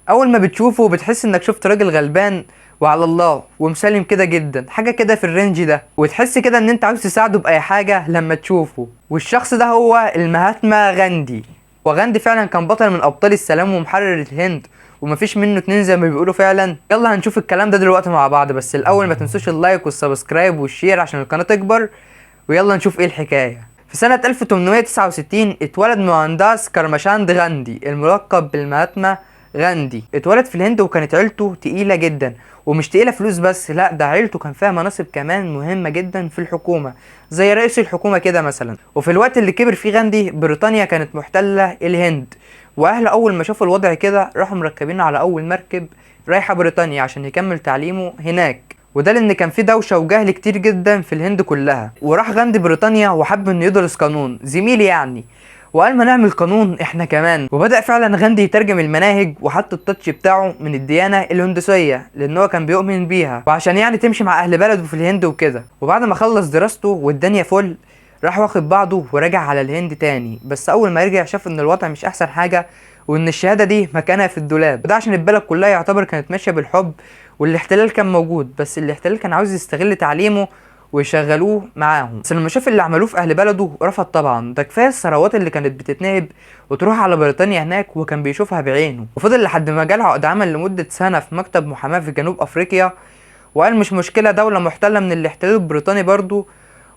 اول ما بتشوفه بتحس انك شفت راجل غلبان وعلى الله ومسالم كده جدا، حاجه كده في الرينج ده، وتحس كده ان انت عاوز تساعده باي حاجه لما تشوفه. والشخص ده هو المهاتما غاندي. وغاندي فعلا كان بطل من ابطال السلام ومحرر الهند، ومفيش منه اتنين زي ما بيقولوا فعلا. يلا هنشوف الكلام ده دلوقتي مع بعض، بس الاول ما تنسوش اللايك والسبسكرايب والشير عشان القناه تكبر. ويلا نشوف ايه الحكايه. في سنة 1869 اتولد موهنداس كرمشاند غاندي الملقب بالمهاتما غاندي. اتولد في الهند وكانت عيلته تقيلة جدا، ومش تقيلة فلوس بس، لا ده عيلته كان فيها مناصب كمان مهمة جدا في الحكومة، زي رئيس الحكومة كده مثلا. وفي الوقت اللي كبر فيه غاندي بريطانيا كانت محتلة الهند، واهله اول ما شافوا الوضع كده راحوا مركبين على اول مركب رايحة بريطانيا عشان يكمل تعليمه هناك. وده لان كان في دوشه وجهل كتير جدا في الهند كلها. وراح غاندي بريطانيا وحب انه يدرس قانون زميلي يعني، وقال ما نعمل قانون احنا كمان. وبدأ فعلا غاندي يترجم المناهج وحط التاتش بتاعه من الديانة الهندوسية لان هو كان بيؤمن بيها، وعشان يعني تمشي مع اهل بلده في الهند وكده. وبعد ما خلص دراسته والدنيا فل راح واخد بعضه ورجع على الهند تاني. بس اول ما رجع شاف ان الوضع مش احسن حاجة، وان الشهادة دي مكانها في الدولاب. وده عشان البلد كلها يعتبر كانت ماشية بالحب، والاحتلال كان موجود، بس الاحتلال كان عاوز يستغل تعليمه ويشغلوه معاهم. بس لما شاف اللي عملوه في اهل بلده رفض طبعا، ده كفايه الثروات اللي كانت بتتنهب وتروح على بريطانيا هناك، وكان بيشوفها بعينه. وفضل لحد ما جاله عقد عمل لمده سنه في مكتب محاماه في جنوب افريقيا، وقال مش مشكله دوله محتله من الاحتلال البريطاني برضو،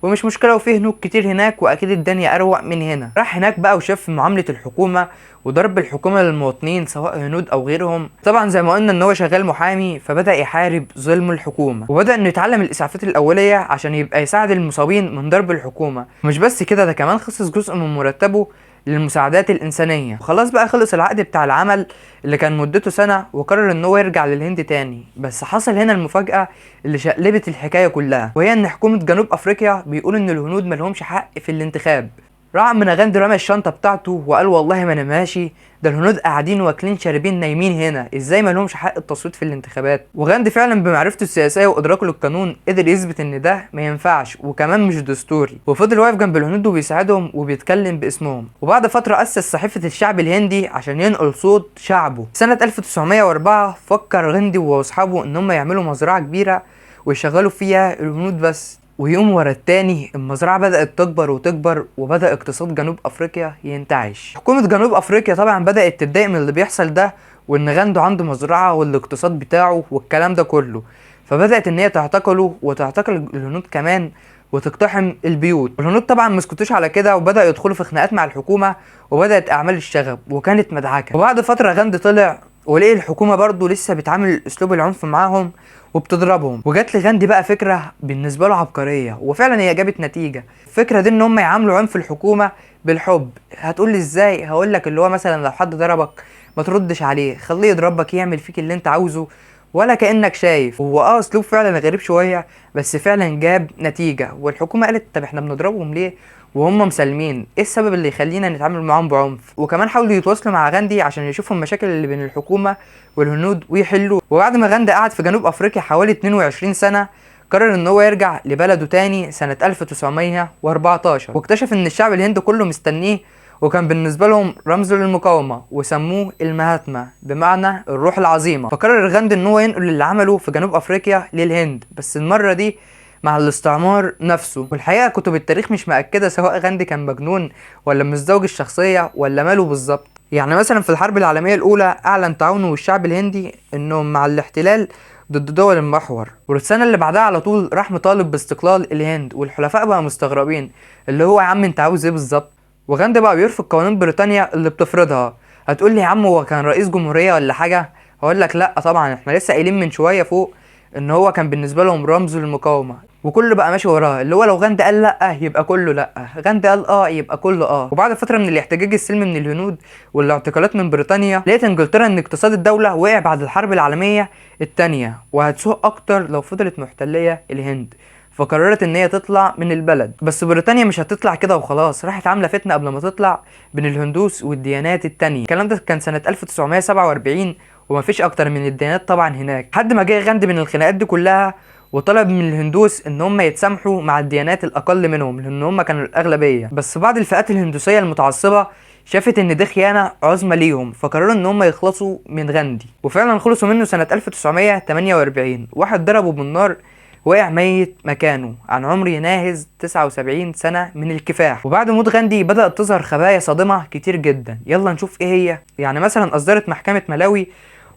ومش مشكله وفيه هنود كتير هناك واكيد الدنيا اروق من هنا. راح هناك بقى وشاف معامله الحكومه وضرب الحكومه للمواطنين سواء هنود او غيرهم. طبعا زي ما قلنا ان هو شغال محامي، فبدا يحارب ظلم الحكومه، وبدا انه يتعلم الاسعافات الاوليه عشان يبقى يساعد المصابين من ضرب الحكومه. مش بس كده، ده كمان خصص جزء من مرتبه للمساعدات الإنسانية. وخلاص بقى خلص العقد بتاع العمل اللي كان مدته سنة، وقرر ان هو يرجع للهند تاني. بس حصل هنا المفاجأة اللي شقلبت الحكاية كلها، وهي ان حكومة جنوب افريقيا بيقول ان الهنود ملهمش حق في الانتخاب. راح من غاندي رمى الشنطة بتاعته وقال والله ما انا ماشي، ده الهنود قاعدين واكلين شاربين نايمين هنا، ازاي ما لهمش حق التصويت في الانتخابات؟ وغاندي فعلا بمعرفته السياسيه وادراكه للقانون قدر يثبت ان ده ما ينفعش وكمان مش دستوري، وفضل واقف جنب الهنود وبيساعدهم وبيتكلم باسمهم. وبعد فتره اسس صحيفه الشعب الهندي عشان ينقل صوت شعبه. سنه 1904 فكر غاندي واصحابه ان هم يعملوا مزرعه كبيره ويشغلوا فيها الهنود بس، ويوم ورا التاني المزرعة بدأت تكبر وتكبر، وبدأ اقتصاد جنوب أفريقيا ينتعش. حكومة جنوب أفريقيا طبعا بدأت تتضايق من اللي بيحصل ده، وإن غاندي عنده مزرعة والاقتصاد بتاعه والكلام ده كله، فبدأت إن هي تعتقله وتعتقل الهنود كمان وتقتحم البيوت. الهنود طبعا مسكتوش على كده وبدأوا يدخلوا في خناقات مع الحكومة، وبدأت أعمال الشغب وكانت مدعكة. وبعد فترة غاندي طلع ولقي الحكومة برضه لسه بتعامل أسلوب العنف معاهم وبتضربهم. وجات لغاندي بقى فكره بالنسبه له عبقريه، وفعلا هي جابت نتيجه. الفكره دي ان هم يعاملوا عنف الحكومه بالحب. هتقول لي ازاي؟ هقول لك اللي هو مثلا لو حد ضربك ما تردش عليه، خليه يضربك يعمل فيك اللي انت عاوزه ولا كانك شايف. هو اسلوب فعلا غريب شويه، بس فعلا جاب نتيجه. والحكومه قالت طب احنا بنضربهم ليه وهم مسالمين؟ ايه السبب اللي يخلينا نتعامل معاهم بعنف؟ وكمان حاولوا يتواصلوا مع غاندي عشان يشوفوا المشاكل اللي بين الحكومه والهنود ويحلوه. وبعد ما غاندي قعد في جنوب افريقيا حوالي 22 سنه، قرر ان هو يرجع لبلده تاني سنه 1914، واكتشف ان الشعب الهندي كله مستنيه، وكان بالنسبه لهم رمز للمقاومه، وسموه المهاتما بمعنى الروح العظيمه. فقرر غاندي ان هو ينقل اللي عمله في جنوب افريقيا للهند، بس المره دي مع الاستعمار نفسه. والحقيقه كتب التاريخ مش مأكده سواء غاندي كان مجنون ولا مزدوج الشخصيه ولا ماله بالظبط. يعني مثلا في الحرب العالميه الاولى اعلن تعاونه والشعب الهندي انهم مع الاحتلال ضد دول المحور، والسنه اللي بعدها على طول راح مطالب باستقلال الهند، والحلفاء بقى مستغربين اللي هو يا عم انت عاوز ايه بالظبط؟ وغاندي بقى بيرفض قوانين بريطانيا اللي بتفرضها. هتقول لي يا عم هو كان رئيس جمهوريه ولا حاجه؟ هقول لك لا طبعا، احنا لسه قايلين من شويه فوق ان هو كان بالنسبه لهم رمز للمقاومه، وكله بقى ماشي وراه، اللي هو لو غاندي قال لا يبقى كله لا، غاندي قال يبقى كله وبعد فتره من الاحتجاج السلمي من الهنود والاعتقالات من بريطانيا، لقيت انجلترا ان اقتصاد الدوله وقع بعد الحرب العالميه الثانيه، وهتسوء اكتر لو فضلت محتليه الهند، فقررت ان هي تطلع من البلد. بس بريطانيا مش هتطلع كده وخلاص، راحت عامله فتنه قبل ما تطلع بين الهندوس والديانات التانية. الكلام ده كان سنه 1947، ومفيش اكتر من الديانات طبعا هناك، لحد ما جه غاندي من الخناقات دي كلها وطلب من الهندوس ان هم يتسامحوا مع الديانات الاقل منهم لان هم كانوا الاغلبيه. بس بعض الفئات الهندوسيه المتعصبه شافت ان دي خيانة عظمى ليهم، فقرروا ان هم يخلصوا من غاندي، وفعلا خلصوا منه سنة 1948. واحد ضربه بالنار وقع ميت مكانه عن عمر يناهز 79 سنة من الكفاح. وبعد موت غاندي بدأت تظهر خبايا صادمة كتير جدا، يلا نشوف ايه هي. يعني مثلا أصدرت محكمة ملاوي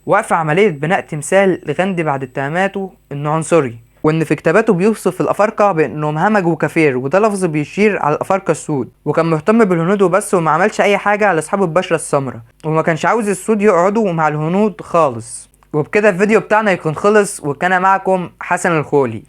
وقف عملية بناء تمثال لغاندي بعد اتهاماته انه عنصري، وان في كتاباته بيوصف الافارقه بانهم همج وكافير، وده لفظ بيشير على الافارقه السود، وكان مهتم بالهنود وبس، وما عملش اي حاجه لاصحاب البشره السمراء، وما كانش عاوز السود يقعدوا مع الهنود خالص. وبكده الفيديو بتاعنا يكون خلص، وكان معكم حسن الخولي.